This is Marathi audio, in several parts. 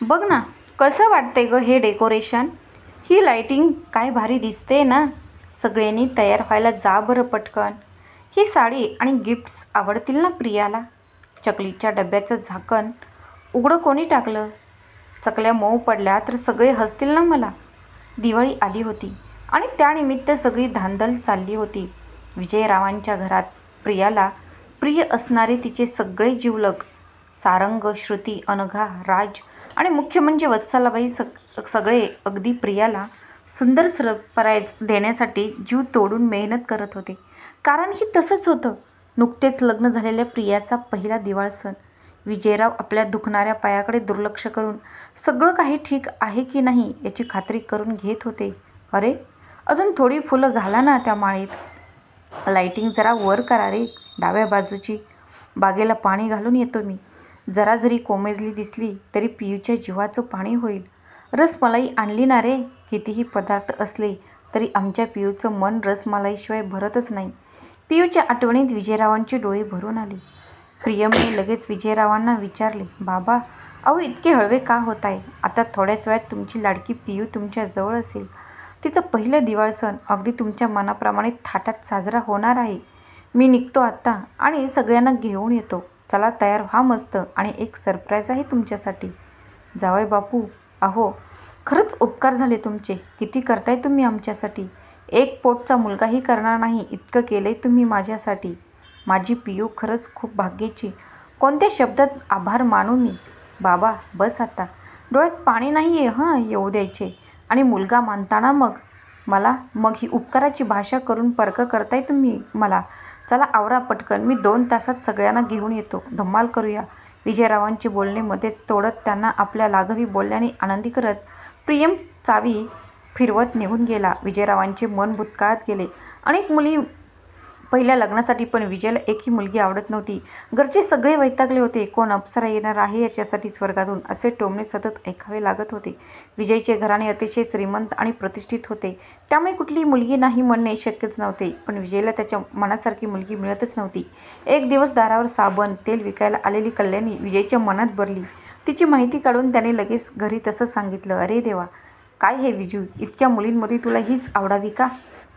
बघ ना, कसं वाटतंय ग हे डेकोरेशन. ही लाइटिंग काय भारी दिसते ना. सगळ्यांनी तयार व्हायला जा बरं पटकन. ही साडी आणि गिफ्ट्स आवडतील ना प्रियाला. चकलीच्या डब्याचं झाकण उघडं कोणी टाकलं. चकल्या मऊ पडल्या तर सगळे हसतील ना मला. दिवाळी आली होती आणि त्यानिमित्त सगळी धांदल चालली होती. विजयरावांच्या घरात प्रियाला प्रिय असणारे तिचे सगळे जिवलग सारंग, श्रुती, अनघा, राज आणि मुख्य म्हणजे वत्सलाबाई सगळे अगदी प्रियाला सुंदर सरप्राईज देण्यासाठी जीव तोडून मेहनत करत होते. कारण ही तसंच होतं. नुकतेच लग्न झालेल्या प्रियाचा पहिला दिवाळ सण. विजयराव आपल्या दुखणाऱ्या पायाकडे दुर्लक्ष करून सगळं काही ठीक आहे की नाही याची खात्री करून घेत होते. अरे, अजून थोडी फुलं घाला ना त्या माळीत. लाइटिंग जरा वर करा रे डाव्या बाजूची. बागेला पाणी घालून येतो मी. जरा जरी कोमेजली दिसली तरी पियूच्या जीवाचं पाणी होईल. रसमलाई आणली ना रे. कितीही पदार्थ असले तरी आमच्या पियूचं मन रसमलाईशिवाय भरतच नाही. पियूच्या आठवणीत विजयरावांची डोळे भरून आली. प्रियमने लगेच विजयरावांना विचारले, बाबा, अहो इतके हळवे का होताय? आता थोड्याच वेळात तुमची लाडकी पियू तुमच्या जवळ असेल. तिचं पहिलं दिवाळ सण अगदी तुमच्या मनाप्रमाणे थाटात साजरा होणार आहे. मी निघतो आत्ता आणि सगळ्यांना घेऊन येतो. चला तयार व्हा मस्त आणि एक सरप्राईज आहे तुमच्यासाठी. जावई बापू, अहो खरंच उपकार झाले तुमचे. किती करताय तुम्ही आमच्यासाठी. एक पोटचा मुलगाही करणार नाही इतकं केलंय तुम्ही माझ्यासाठी. माझी पियू खरंच खूप भाग्याची. कोणत्या शब्दात आभार मानू मी. बाबा बस आता. डोळ्यात पाणी नाही आहे येऊ द्यायचे. आणि मुलगा मानताना मग ही उपकाराची भाषा करून परक करताय तुम्ही मला. चला आवरा पटकन. मी 2 तासात सगळ्यांना घेऊन येतो. धम्माल करूया. विजयरावांचे बोलणे मध्येच तोडत त्यांना आपल्या लाघवी बोलण्याने आनंदी करत प्रियम चावी फिरवत निघून गेला. विजयरावांचे मन भूतकाळात गेले. अनेक मुली पहिल्या लग्नासाठी पण विजयला एकही मुलगी आवडत नव्हती. घरचे सगळे वैतागले होते. कोण अप्सरा येणार आहे याच्यासाठी स्वर्गातून असे टोमणे सतत ऐकावे लागत होते. विजयचे घराणे अतिशय श्रीमंत आणि प्रतिष्ठित होते. त्यामुळे कुठलीही मुलगी नाही म्हणणे शक्यच नव्हते. पण विजयला त्याच्या मनासारखी मुलगी मिळतच नव्हती. एक दिवस दारावर साबण, तेल विकायला आलेली कल्याणी विजयच्या मनात भरली. तिची माहिती काढून त्याने लगेच घरी तसं सांगितलं. अरे देवा, काय हे विजू, इतक्या मुलींमध्ये तुला हीच आवडावी का?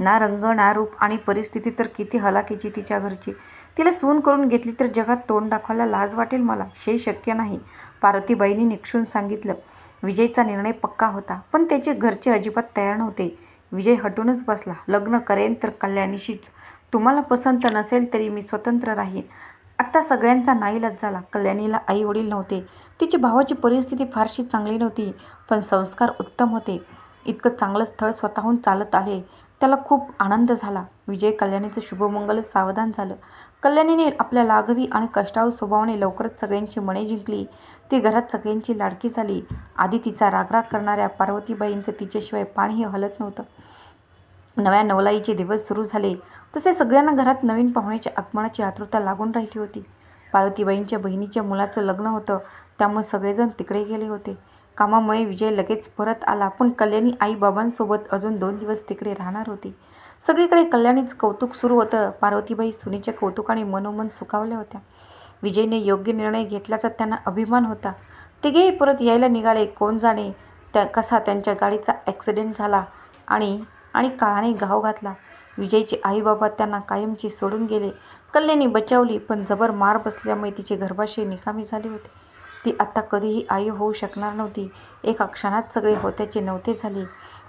ना रंग ना रूप आणि परिस्थिती तर किती हलाखीची तिच्या घरची. तिला सून करून घेतली तर जगात तोंड दाखवायला लाज वाटेल मला. शक्य नाही. पार्वतीबाईंनी निक्षून सांगितलं. विजयचा निर्णय पक्का होता पण त्याचे घरचे अजिबात तयार नव्हते. विजय हटूनच बसला. लग्न करेन तर कल्याणीशीच. तुम्हाला पसंत नसेल तरी मी स्वतंत्र राहीन. आता सगळ्यांचा नाईलाज झाला. कल्याणीला आई वडील नव्हते. तिच्या भावाची परिस्थिती फारशी चांगली नव्हती पण संस्कार उत्तम होते. इतकं चांगलं स्थळ स्वतःहून चालत आले. त्याला खूप आनंद झाला. विजय कल्याणीचं शुभमंगल सावधान झालं. कल्याणीने आपल्या लाघवी आणि कष्टाळू स्वभावाने लवकरच सगळ्यांची मने जिंकली. ती घरात सगळ्यांची लाडकी झाली. आधी तिचा रागराग करणाऱ्या पार्वतीबाईंचं तिच्याशिवाय पाणीही हलत नव्हतं. नव्या नवलाईचे दिवस सुरू झाले तसे सगळ्यांना घरात नवीन पाहुण्याच्या आगमनाची आतुरता लागून राहिली होती. पार्वतीबाईंच्या बहिणीच्या मुलाचं लग्न होतं त्यामुळे सगळेजण तिकडे गेले होते. कामामुळे विजय लगेच परत आला पण कल्याणी आई बाबांसोबत अजून 2 दिवस तिकडे राहणार होती. सगळीकडे कल्याणीचं कौतुक सुरू होतं. पार्वतीबाई सुनेच्या कौतुकाने मनोमन सुखावल्या होत्या. विजयने योग्य निर्णय घेतल्याचा त्यांना अभिमान होता. तिघेही परत यायला निघाले. कोण जाणे कसा त्यांच्या गाडीचा ॲक्सिडेंट झाला आणि काळाने घाव घातला. विजयचे आई बाबा त्यांना कायमची सोडून गेले. कल्याणी बचावली पण जबर मार बसल्यामुळे तिचे गर्भाशय निकामी झाले होते. ती आता कधीही आई होऊ शकणार नव्हती. एका क्षणात सगळे होत्याचे नव्हते झाले.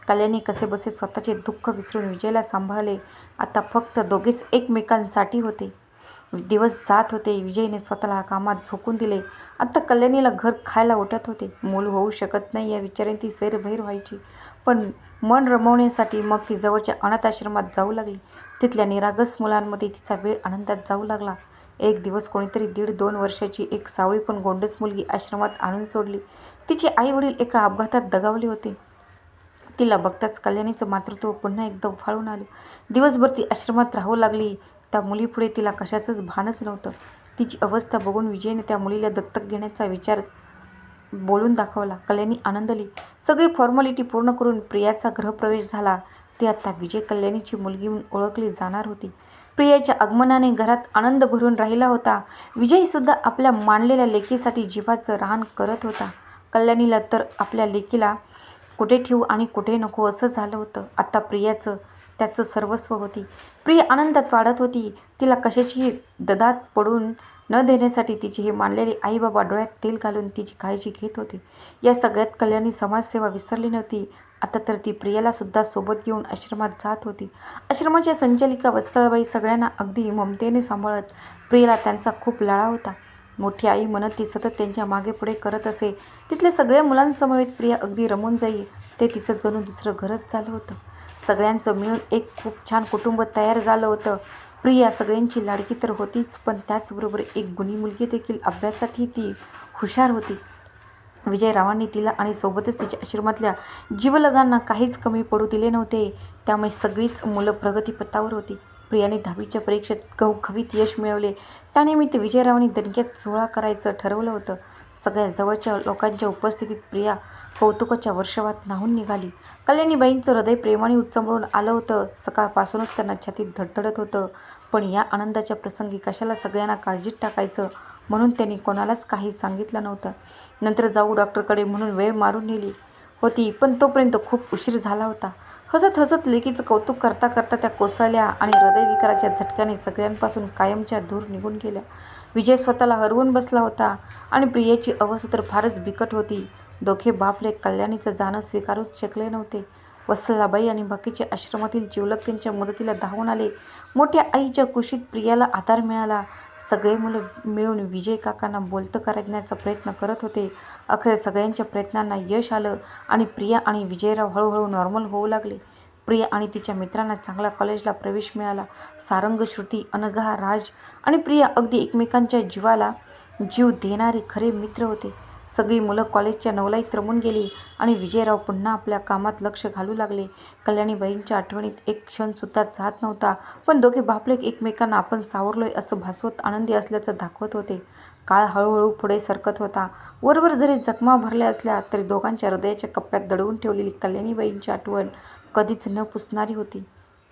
कल्याणी कसेबसे स्वतःचे दुःख विसरून विजयला सांभाळले. आता फक्त दोघेच एकमेकांसाठी होते. दिवस जात होते. विजयने स्वतःला कामात झोकून दिले. आता कल्याणीला घर खायला उठत होते. मूल होऊ शकत नाही या विचाराने ती सैरभैर व्हायची. पण मन रमवण्यासाठी मग ती जवळच्या अनाथ आश्रमात जाऊ लागली. तिथल्या निरागस मुलांमध्ये तिचा वेळ आनंदात जाऊ लागला. एक दिवस कोणीतरी 1.5-2 वर्षाची एक सावळी पण गोंडस मुलगी आश्रमात आणून सोडली. तिचे आई वडील एका अपघातात दगावले होते. तिला बघताच कल्याणीचं मातृत्व पुन्हा एकदा उफाळून आलं. दिवसभर ती आश्रमात राहू लागली. त्या मुलीपुढे तिला कशाचंच भानच नव्हतं. तिची अवस्था बघून विजयने त्या मुलीला दत्तक घेण्याचा विचार बोलून दाखवला. कल्याणी आनंदली. सगळी फॉर्मॅलिटी पूर्ण करून प्रियाचा गृहप्रवेश झाला. ती आता विजय कल्याणीची मुलगी म्हणून ओळखली जाणार होती. प्रियाच्या आगमनाने घरात आनंद भरून राहिला होता. विजयसुद्धा आपल्या मानलेल्या लेकीसाठी जीवाचं रान करत होता. कल्याणीला तर आपल्या लेकीला कुठे ठेवू आणि कुठे नको असं झालं होतं. आता प्रियाचं त्याचं सर्वस्व होती. प्रिया आनंदात वाढत होती. तिला कशाचीही ददात पडून न देण्यासाठी तिचे हे मानलेले आईबाबा डोळ्यात तेल घालून तिची काळजी घेत होते. या सगळ्यात कल्याणी समाजसेवा विसरली नव्हती. आता तर ती प्रियाला सुद्धा सोबत घेऊन आश्रमात जात होती. आश्रमाच्या संचालिका वत्सलाबाई सगळ्यांना अगदी ममतेने सांभाळत. प्रियाला त्यांचा खूप लळा होता. मोठी आई म्हणत ती सतत त्यांच्या मागे पुढे करत असे. तिथल्या सगळ्या मुलांसमवेत प्रिया अगदी रमून जाई. ते तिचं जणू दुसरं घरच झालं होतं. सगळ्यांचं मिळून एक खूप छान कुटुंब तयार झालं होतं. प्रिया सगळ्यांची लाडकी तर होतीच, पण त्याचबरोबर एक गुणी मुलगी देखील. अभ्यासातही ती हुशार होती. विजयरावांनी तिला आणि सोबतच तिच्या आश्रमातल्या जीवलगांना काहीच कमी पडू दिले नव्हते. त्यामुळे सगळीच मुलं प्रगतीपथावर होती. प्रियाने 10वीच्या परीक्षेत घवघवीत यश मिळवले. त्यानिमित्त विजयरावांनी दणक्यात सोहळा करायचं ठरवलं होतं. सगळ्या जवळच्या लोकांच्या उपस्थितीत प्रिया कौतुकाच्या वर्षावात न्हाऊन निघाली. कल्याणीबाईंचं हृदय प्रेमाने उच्चंबळून आलं होतं. सकाळपासूनच त्यांना छातीत धडधडत होतं. पण या आनंदाच्या प्रसंगी कशाला सगळ्यांना काळजीत टाकायचं म्हणून त्यांनी कोणालाच काही सांगितलं नव्हतं. नंतर जाऊ डॉक्टरकडे म्हणून वेळ मारून नेली होती, पण तोपर्यंत खूप उशीर झाला होता. हसत हसत लेकीचं कौतुक करता करता त्या कोसळल्या आणि हृदयविकाराच्या झटक्याने सगळ्यांपासून कायमच्या दूर निघून गेल्या. विजय स्वतःला हरवून बसला होता आणि प्रियेची अवस्था तर फारच बिकट होती. दोघे बापलेक कल्याणीचं जाणं स्वीकारूच शकले नव्हते. वत्सलाबाई आणि बाकीचे आश्रमातील जिवलग त्यांच्या मदतीला धावून आले. मोठ्या आईच्या कुशीत प्रियाला आधार मिळाला. सगळे मुलं मिळून विजय काकांना बोलतं करण्याचा प्रयत्न करत होते. अखेर सगळ्यांच्या प्रयत्नांना यश आलं आणि प्रिया आणि विजयराव हळूहळू नॉर्मल होऊ लागले. प्रिया आणि तिच्या मित्रांना चांगला कॉलेजला प्रवेश मिळाला. सारंग, श्रुती, अनघा, राज आणि प्रिया अगदी एकमेकांच्या जीवाला जीव देणारे खरे मित्र होते. सगळी मुलं कॉलेजच्या नवलाईत रमून गेली आणि विजयराव पुन्हा आपल्या कामात लक्ष घालू लागले. कल्याणीबाईंच्या आठवणीत एक क्षणसुद्धा जात नव्हता, पण दोघे बापलेक एकमेकांना आपण सावरलोय असं भासवत आनंदी असल्याचं दाखवत होते. काळ हळूहळू पुढे सरकत होता. वरवर जरी जखमा भरल्या असल्या तरी दोघांच्या हृदयाच्या कप्प्यात दडवून ठेवलेली कल्याणीबाईंची आठवण कधीच न पुसणारी होती.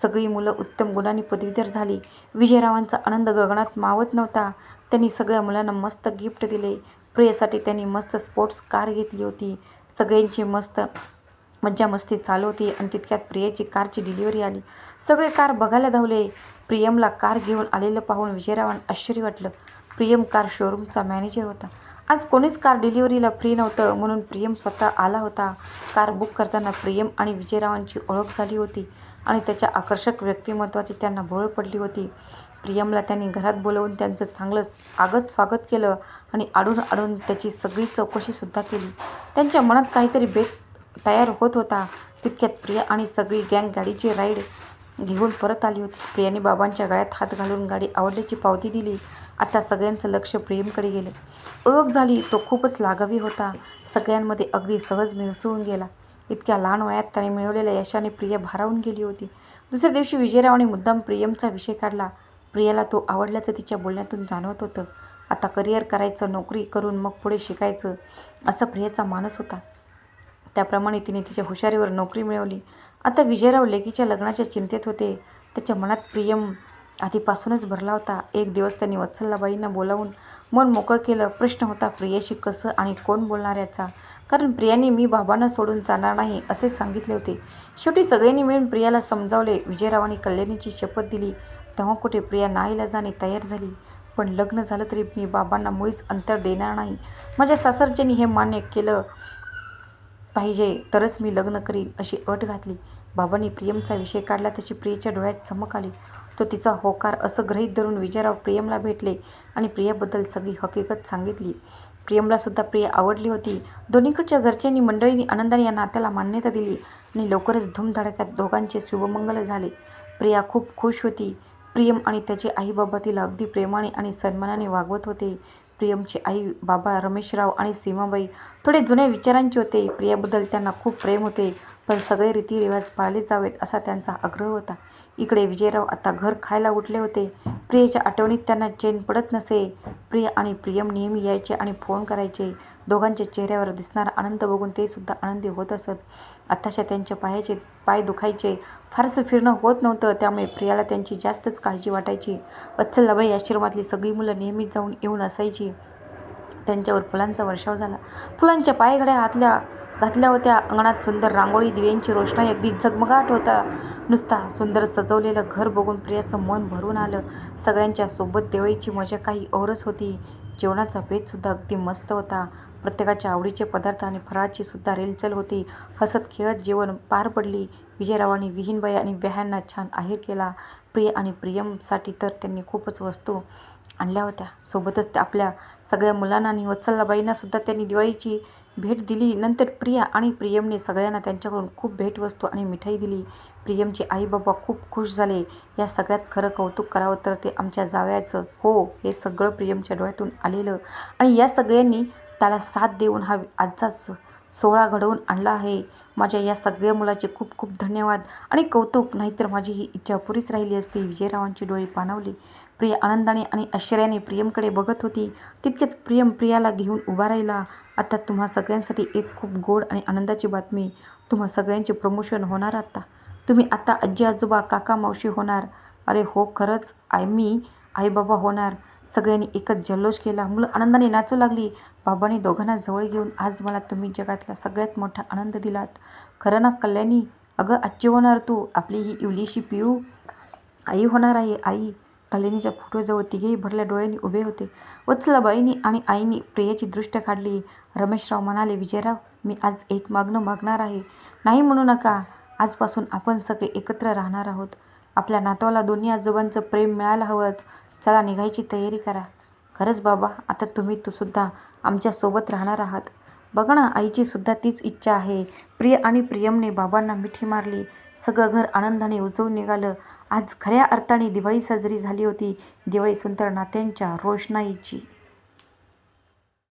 सगळी मुलं उत्तम गुणांनी पदवीधर झाली. विजयरावांचा आनंद गगनात मावत नव्हता. त्यांनी सगळ्या मुलांना मस्त गिफ्ट दिले. प्रियेसाठी त्यांनी मस्त स्पोर्ट्स कार घेतली होती. सगळ्यांची मस्त मज्जा मस्ती चालू होती आणि तितक्यात प्रियेची कारची डिलिव्हरी आली. सगळे कार बघायला धावले. प्रियमला कार घेऊन आलेलं पाहून विजयरावांना आश्चर्य वाटलं. प्रियम कार शोरूमचा मॅनेजर होता. आज कोणीच कार डिलिव्हरीला फ्री नव्हतं म्हणून प्रियम स्वतः आला होता. कार बुक करताना प्रियम आणि विजयरावांची ओळख झाली होती आणि त्याच्या आकर्षक व्यक्तिमत्वाची त्यांना भोळ पडली होती. प्रियमला त्यांनी घरात बोलवून त्यांचं चांगलं आगत स्वागत केलं आणि आडून आडून त्याची सगळी चौकशीसुद्धा केली. त्यांच्या मनात काहीतरी बेत तयार होत होता. तितक्यात प्रिया आणि सगळी गँग गाडीची राईड घेऊन परत आली होती. प्रियाने बाबांच्या गळ्यात हात घालून गाडी आवडल्याची पावती दिली. आता सगळ्यांचं लक्ष प्रियमकडे गेलं. ओळख झाली. तो खूपच लाघवी होता. सगळ्यांमध्ये अगदी सहज मिसळून गेला. इतक्या लहान वयात त्याने मिळवलेल्या यशाने प्रिया भारावून गेली होती. दुसऱ्या दिवशी विजयरावाने मुद्दाम प्रियमचा विषय काढला. प्रियाला तो आवडल्याचं तिच्या बोलण्यातून जाणवत होतं. आता करिअर करायचं, नोकरी करून मग पुढे शिकायचं असा प्रियाचा मानस होता. त्याप्रमाणे तिने तिच्या हुशारीवर नोकरी मिळवली. आता विजयराव लेकीच्या लग्नाच्या चिंतेत होते. त्याच्या मनात प्रियम आधीपासूनच भरला होता. एक दिवस त्यांनी वत्सलाबाईंना बोलावून मन मोकळं केलं. प्रश्न होता प्रियाशी कसं आणि कोण बोलणार याचा. कारण प्रियाने मी बाबांना सोडून जाणार नाही असे सांगितले होते. शेवटी सगळ्यांनी मिळून प्रियाला समजावले. विजयरावांनी कल्याणीची शपथ दिली. तेव्हा कुठे प्रिया नाईलाजाने तयार झाली. पण लग्न झालं तरी मी बाबांना मुळीच अंतर देणार नाही. माझ्या सासरच्यांनी हे मान्य केलं पाहिजे तरच मी लग्न करीन अशी अट घातली. बाबांनी प्रियमचा विषय काढला तशी प्रियेच्या डोळ्यात चमक आली. तो तिचा होकार असं गृहीत धरून विजयराव प्रियमला भेटले आणि प्रियाबद्दल सगळी हकीकत सांगितली. प्रियमला सुद्धा प्रिया आवडली होती. दोन्हीकडच्या घरच्यांनी मंडळींनी आनंदाने या नात्याला मान्यता दिली आणि लवकरच धूमधडाक्यात दोघांचे शुभमंगल झाले. प्रिया खूप खुश होती. प्रियम आणि त्याचे आई बाबा तिला अगदी प्रेमाने आणि सन्मानाने वागवत होते. प्रियमचे आई बाबा रमेशराव आणि सीमाबाई थोडे जुन्या विचारांचे होते. प्रियाबद्दल त्यांना खूप प्रेम होते, पण सगळे रीतिरिवाज पाळले जावेत असा त्यांचा आग्रह होता. इकडे विजयराव आता घर खायला उठले होते. प्रियेच्या आठवणीत त्यांना चैन पडत नसे. प्रिया आणि प्रियम नेहमी यायचे आणि फोन करायचे. दोघांच्या चेहऱ्यावर दिसणारा आनंद बघून ते सुद्धा आनंदी होत असत. आताशा त्यांच्या पाय दुखायचे. फारसं फिरणं होत नव्हतं, त्यामुळे प्रियाला त्यांची जास्तच काळजी वाटायची. वत्सलाबाई आश्रमातली सगळी मुलं नेहमी जाऊन येऊन असायची. त्यांच्यावर फुलांचा वर्षाव झाला. फुलांच्या पायघड्या घातल्या होत्या. अंगणात सुंदर रांगोळी, दिव्यांची रोषणाई, अगदी झगमगाट होता नुसता. सुंदर सजवलेलं घर बघून प्रियाचं मन भरून आलं. सगळ्यांच्या सोबत दिवाळीची मजा काही औरच होती. जेवणाचा बेतसुद्धा अगदी मस्त होता. प्रत्येकाच्या आवडीचे पदार्थ आणि फराळाची सुद्धा रेलचल होती. हसत खेळत जेवण पार पडली. विजयरावांनी विहीनबाई आणि व्याह्यांना छान आहेर केला. प्रिया आणि प्रियमसाठी तर त्यांनी खूपच वस्तू आणल्या होत्या. सोबतच आपल्या सगळ्या मुलांना आणि वत्सलाबाईंना सुद्धा त्यांनी दिवाळीची भेट दिली. नंतर प्रिया आणि प्रियमने सगळ्यांना त्यांच्याकडून खूप भेटवस्तू आणि मिठाई दिली. प्रियमचे आई बाबा खूप खुश झाले. या सगळ्यात खरं कौतुक करावं तर ते आमच्या जावयाचं. हो, हे सगळं प्रियमच्या डोळ्यातून आलेलं आणि या सगळ्यांनी त्याला साथ देऊन हा आजचा सोहळा घडवून आणला आहे. माझ्या या सगळ्या मुलाचे खूप खूप धन्यवाद आणि कौतुक. नाहीतर माझी ही इच्छा अपुरीच राहिली असती. विजयरावांची डोळे पाणावली. प्रिया आनंदाने आणि आश्चर्याने प्रियमकडे बघत होती. तितकेच प्रियम प्रियाला घेऊन उभा राहिला. आता तुम्हा सगळ्यांसाठी एक खूप गोड आणि आनंदाची बातमी. तुम्हा सगळ्यांचे प्रमोशन होणार आता. तुम्ही आता आजी आजोबा काका मावशी होणार. अरे हो, खरंच मी आई बाबा होणार. सगळ्यांनी एकच जल्लोष केला. मुलं आनंदाने नाचू लागली. बाबांनी दोघांना जवळ घेऊन, आज मला तुम्ही जगातला सगळ्यात मोठा आनंद दिलात. खरं ना कल्याणी? अगं आजी होणार तू. आपली ही इवलीशी पिऊ आई होणार आहे. आई. कल्याणीच्या फोटोजवळ तिघेही भरल्या डोळ्यांनी उभे होते. वत्सलाबाईंनी आणि आईनी प्रियाची दृष्ट काढली. रमेशराव म्हणाले, विजयराव, मी आज एक मागणं मागणार आहे. नाही म्हणू नका. आजपासून आपण सगळे एकत्र राहणार आहोत. आपल्या नातवाला दोन्ही आजोबांचं प्रेम मिळायला हवंच. चला निघायची तयारी करा. खरंच बाबा, आता तू सुद्धा आमच्यासोबत राहणार आहात. बघा ना, आईची सुद्धा तीच इच्छा आहे. प्रिया आणि प्रियमने बाबांना मिठी मारली. सगळं घर आनंदाने उजळून निघालं. आज खऱ्या अर्थाने दिवाळी साजरी झाली होती. दिवाळी सुंदर नात्यांच्या रोषणाईची.